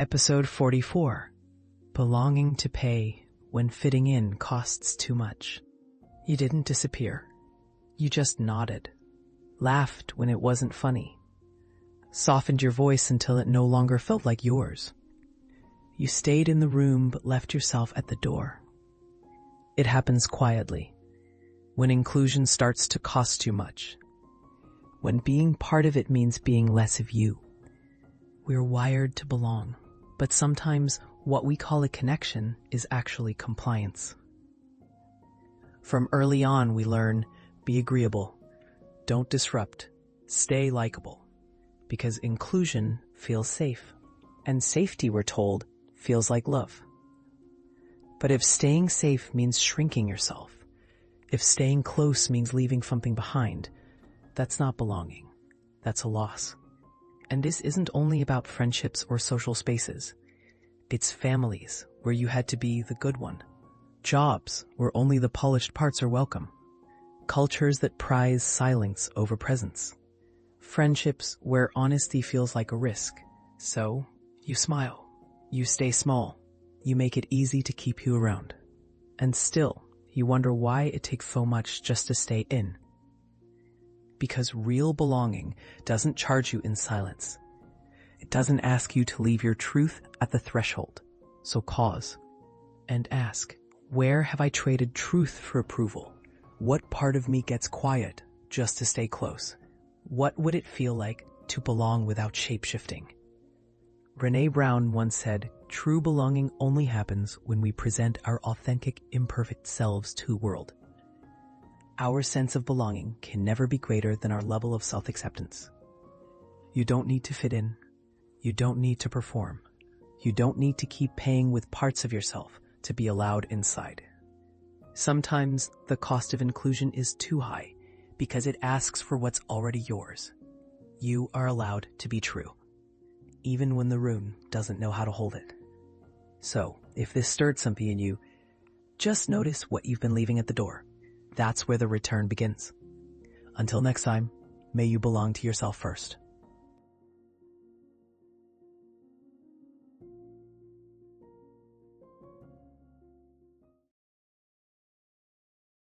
Episode 44. Belonging to pay when fitting in costs too much. You didn't disappear. You just nodded, laughed when it wasn't funny, softened your voice until it no longer felt like yours. You stayed in the room but left yourself at the door. It happens quietly, when inclusion starts to cost too much, when being part of it means being less of you. We're wired to belong, but sometimes what we call a connection is actually compliance. From early on, we learn, be agreeable, don't disrupt, stay likable, because inclusion feels safe, and safety, we're told, feels like love. But if staying safe means shrinking yourself, if staying close means leaving something behind, that's not belonging. That's a loss. And this isn't only about friendships or social spaces. It's families where you had to be the good one. Jobs where only the polished parts are welcome. Cultures that prize silence over presence. Friendships where honesty feels like a risk. So, you smile. You stay small. You make it easy to keep you around. And still, you wonder why it takes so much just to stay in. Because real belonging doesn't charge you in silence. It doesn't ask you to leave your truth at the threshold. So pause and ask, where have I traded truth for approval? What part of me gets quiet just to stay close? What would it feel like to belong without shape-shifting? Brené Brown once said, true belonging only happens when we present our authentic, imperfect selves to the world. Our sense of belonging can never be greater than our level of self-acceptance. You don't need to fit in. You don't need to perform. You don't need to keep paying with parts of yourself to be allowed inside. Sometimes the cost of inclusion is too high because it asks for what's already yours. You are allowed to be true, even when the room doesn't know how to hold it. So, if this stirred something in you, just notice what you've been leaving at the door. That's where the return begins. Until next time, may you belong to yourself first.